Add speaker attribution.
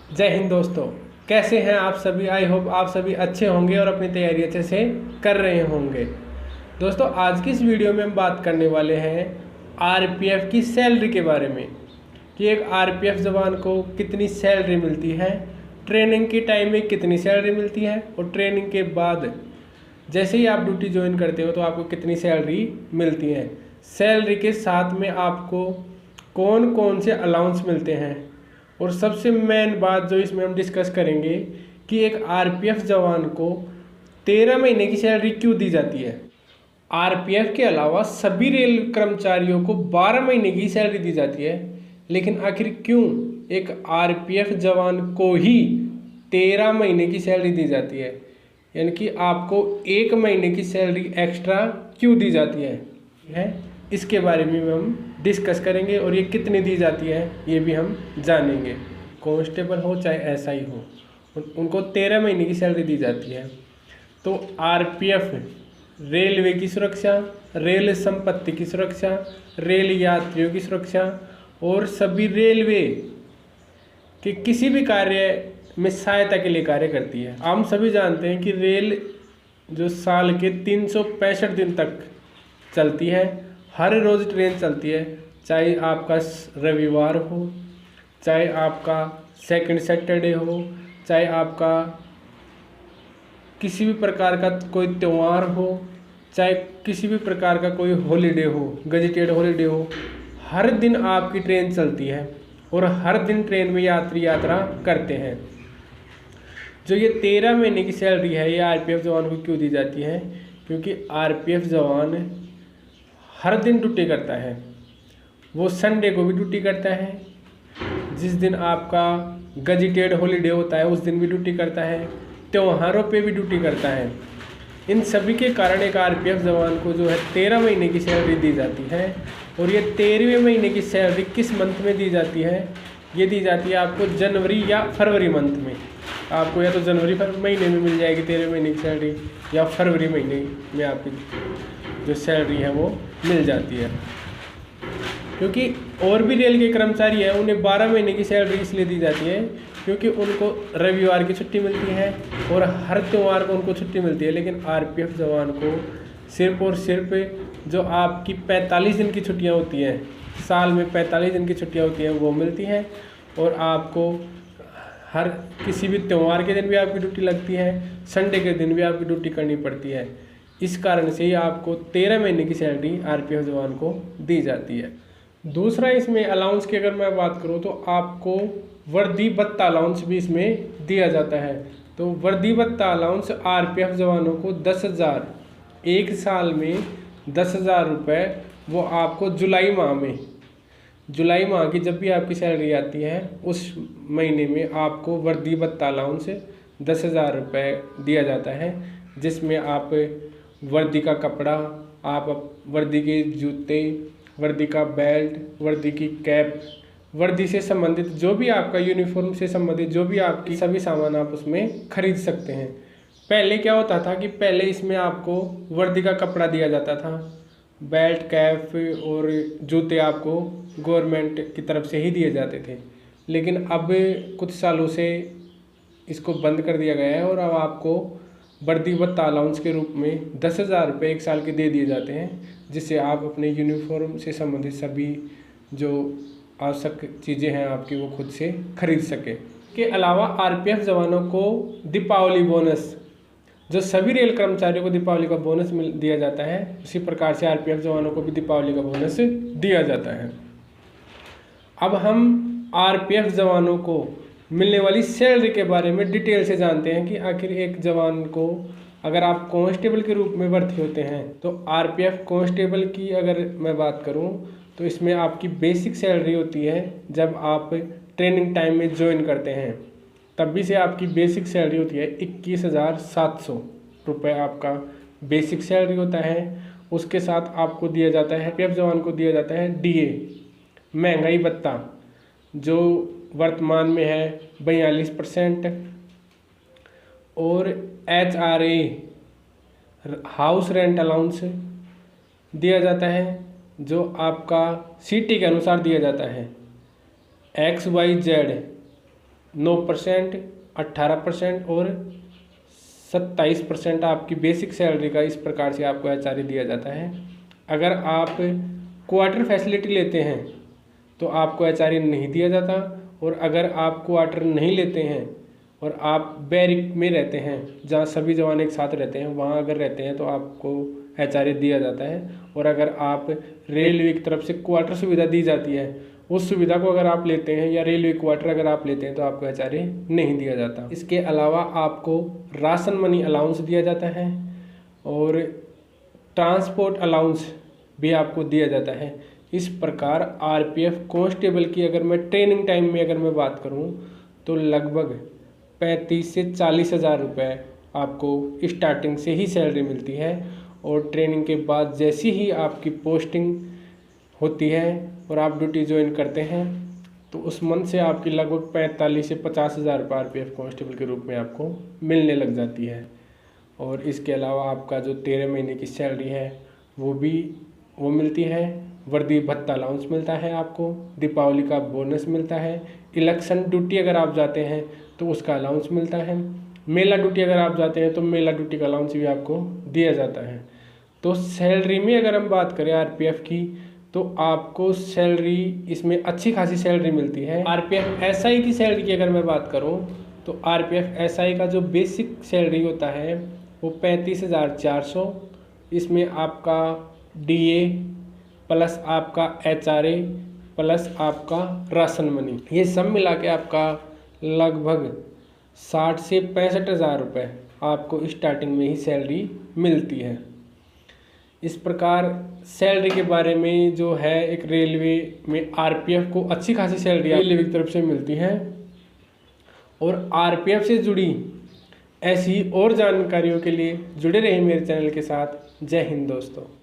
Speaker 1: जय हिंद दोस्तों। कैसे हैं आप सभी। आई होप आप सभी अच्छे होंगे और अपनी तैयारी अच्छे से कर रहे होंगे। दोस्तों आज की इस वीडियो में हम बात करने वाले हैं आरपीएफ की सैलरी के बारे में कि एक आरपीएफ जवान को कितनी सैलरी मिलती है, ट्रेनिंग के टाइम में कितनी सैलरी मिलती है और ट्रेनिंग के बाद जैसे ही आप ड्यूटी ज्वाइन करते हो तो आपको कितनी सैलरी मिलती है। सैलरी के साथ में आपको कौन कौन से अलाउंस मिलते हैं और सबसे मेन बात जो इसमें हम डिस्कस करेंगे कि एक आरपीएफ जवान को 13 महीने की सैलरी क्यों दी जाती है। आरपीएफ के अलावा सभी रेल कर्मचारियों को 12 महीने की सैलरी दी जाती है, लेकिन आखिर क्यों एक आरपीएफ जवान को ही 13 महीने की सैलरी दी जाती है, यानी कि आपको 1 महीने की सैलरी एक्स्ट्रा क्यों दी जाती है इसके बारे में हम डिस्कस करेंगे और ये कितनी दी जाती है ये भी हम जानेंगे। कांस्टेबल हो चाहे एसआई हो, उनको 13 महीने की सैलरी दी जाती है। तो आरपीएफ रेलवे की सुरक्षा, रेल संपत्ति की सुरक्षा, रेल यात्रियों की सुरक्षा और सभी रेलवे के किसी भी कार्य में सहायता के लिए कार्य करती है। हम सभी जानते हैं कि रेल जो साल के 365 दिन तक चलती है, हर रोज़ ट्रेन चलती है, चाहे आपका रविवार हो, चाहे आपका सेकंड सैटरडे हो, चाहे आपका किसी भी प्रकार का कोई त्यौहार हो, चाहे किसी भी प्रकार का कोई हॉलीडे हो, गजेटेड हॉलीडे हो, हर दिन आपकी ट्रेन चलती है और हर दिन ट्रेन में यात्री यात्रा करते हैं। जो ये 13 महीने की सैलरी है ये आरपीएफ जवान को क्यों दी जाती है, क्योंकि आरपीएफ जवान हर दिन ड्यूटी करता है। वो संडे को भी ड्यूटी करता है, जिस दिन आपका गजेटेड हॉलीडे होता है उस दिन भी ड्यूटी करता है, त्योहारों पे भी ड्यूटी करता है। इन सभी के कारण एक आरपीएफ जवान को जो है 13 महीने की सैलरी दी जाती है। और ये 13वें महीने की सैलरी किस मंथ में दी जाती है, ये दी जाती है आपको जनवरी या फरवरी मंथ में। आपको या तो जनवरी महीने में मिल जाएगी 13 महीने की सैलरी, या फरवरी महीने में आपकी जो सैलरी है वो मिल जाती है। क्योंकि और भी रेल के कर्मचारी हैं उन्हें 12 महीने की सैलरी इसलिए दी जाती है क्योंकि उनको रविवार की छुट्टी मिलती है और हर त्यौहार को उनको छुट्टी मिलती है। लेकिन आरपीएफ जवान को सिर्फ और सिर्फ जो आपकी 45 दिन की छुट्टियां होती हैं, साल में 45 दिन की छुट्टियां होती हैं वो मिलती हैं। और आपको हर किसी भी त्यौहार के दिन भी आपकी ड्यूटी लगती है, संडे के दिन भी आपकी ड्यूटी करनी पड़ती है। इस कारण से ही आपको 13 महीने की सैलरी आरपीएफ जवान को दी जाती है। दूसरा इसमें अलाउंस की अगर मैं बात करूं तो आपको वर्दी भत्ता अलाउंस भी इसमें दिया जाता है। तो वर्दी भत्ता अलाउंस आरपीएफ जवानों को 10,000 एक साल में 10,000 रुपये वो आपको जुलाई माह की जब भी आपकी सैलरी आती है उस महीने में आपको वर्दी भत्ता अलाउंस 10,000 रुपये दिया जाता है, जिसमें आप वर्दी का कपड़ा, आप वर्दी के जूते, वर्दी का बेल्ट, वर्दी की कैप, वर्दी से संबंधित जो भी आपका यूनिफॉर्म से संबंधित जो भी आपकी सभी सामान आप उसमें खरीद सकते हैं। पहले क्या होता था कि पहले इसमें आपको वर्दी का कपड़ा दिया जाता था, बेल्ट, कैप और जूते आपको गवर्नमेंट की तरफ से ही दिए जाते थे। लेकिन अब कुछ सालों से इसको बंद कर दिया गया है और अब आपको वर्दी भत्ता अलाउंस के रूप में 10,000 रुपये एक साल के दे दिए जाते हैं, जिससे आप अपने यूनिफॉर्म से संबंधित सभी जो आवश्यक चीज़ें हैं आपकी वो खुद से खरीद सके। के अलावा आरपीएफ जवानों को दीपावली बोनस, जो सभी रेल कर्मचारियों को दीपावली का बोनस दिया जाता है, उसी प्रकार से आरपीएफ जवानों को भी दीपावली का बोनस दिया जाता है। अब हम आरपीएफ जवानों को मिलने वाली सैलरी के बारे में डिटेल से जानते हैं कि आखिर एक जवान को अगर आप कांस्टेबल के रूप में भर्ती होते हैं तो आरपीएफ कांस्टेबल की अगर मैं बात करूं तो इसमें आपकी बेसिक सैलरी होती है जब आप ट्रेनिंग टाइम में ज्वाइन करते हैं, तभी से आपकी बेसिक सैलरी होती है 21,700 रुपये आपका बेसिक सैलरी होता है। उसके साथ आपको दिया जाता है, आरपीएफ जवान को दिया जाता है डीए महंगाई भत्ता, जो वर्तमान में है 42%, और एचआरए हाउस रेंट अलाउंस दिया जाता है जो आपका सिटी के अनुसार दिया जाता है। XYZ 9%, 18% और 27% आपकी बेसिक सैलरी का इस प्रकार से आपको एचआरए दिया जाता है। अगर आप क्वार्टर फैसिलिटी लेते हैं तो आपको एचआरए नहीं दिया जाता, और अगर आप क्वार्टर नहीं लेते हैं और आप बैरिक में रहते हैं जहाँ सभी जवान एक साथ रहते हैं, वहाँ अगर रहते हैं तो आपको एचआरए दिया जाता है। और अगर आप रेलवे की तरफ से क्वार्टर सुविधा दी जाती है, उस सुविधा को अगर आप लेते हैं या रेलवे क्वार्टर अगर आप लेते हैं तो आपको एचआरए नहीं दिया जाता। इसके अलावा आपको राशन मनी अलाउंस दिया जाता है और ट्रांसपोर्ट अलाउंस भी आपको दिया जाता है। इस प्रकार आरपीएफ कांस्टेबल की अगर मैं ट्रेनिंग टाइम में अगर मैं बात करूं तो लगभग 35 से 40 हज़ार रुपये आपको स्टार्टिंग से ही सैलरी मिलती है, और ट्रेनिंग के बाद जैसी ही आपकी पोस्टिंग होती है और आप ड्यूटी ज्वाइन करते हैं तो उस मंथ से आपकी लगभग 45 से 50 हज़ार रुपये आरपीएफ कांस्टेबल के रूप में आपको मिलने लग जाती है। और इसके अलावा आपका जो 13 महीने की सैलरी है वो मिलती है। वर्दी भत्ता अलाउंस मिलता है आपको, दीपावली का बोनस मिलता है, इलेक्शन ड्यूटी अगर आप जाते हैं तो उसका अलाउंस मिलता है, मेला ड्यूटी अगर आप जाते हैं तो मेला ड्यूटी का अलाउंस भी आपको दिया जाता है। तो सैलरी में अगर हम बात करें आरपीएफ की तो आपको सैलरी इसमें अच्छी खासी सैलरी मिलती है। आरपीएफ एसआई की सैलरी की अगर मैं बात करूं तो आरपीएफ एसआई का जो बेसिक सैलरी होता है वो 35,400, इसमें आपका डीए प्लस आपका एचआरए प्लस आपका राशन मनी, ये सब मिला के आपका लगभग 60 से 65 हज़ार रुपये आपको स्टार्टिंग में ही सैलरी मिलती है। इस प्रकार सैलरी के बारे में जो है एक रेलवे में आरपीएफ को अच्छी खासी सैलरी रेलवे की तरफ से मिलती है। और आरपीएफ से जुड़ी ऐसी और जानकारियों के लिए जुड़े रहिए मेरे चैनल के साथ। जय हिंद दोस्तों।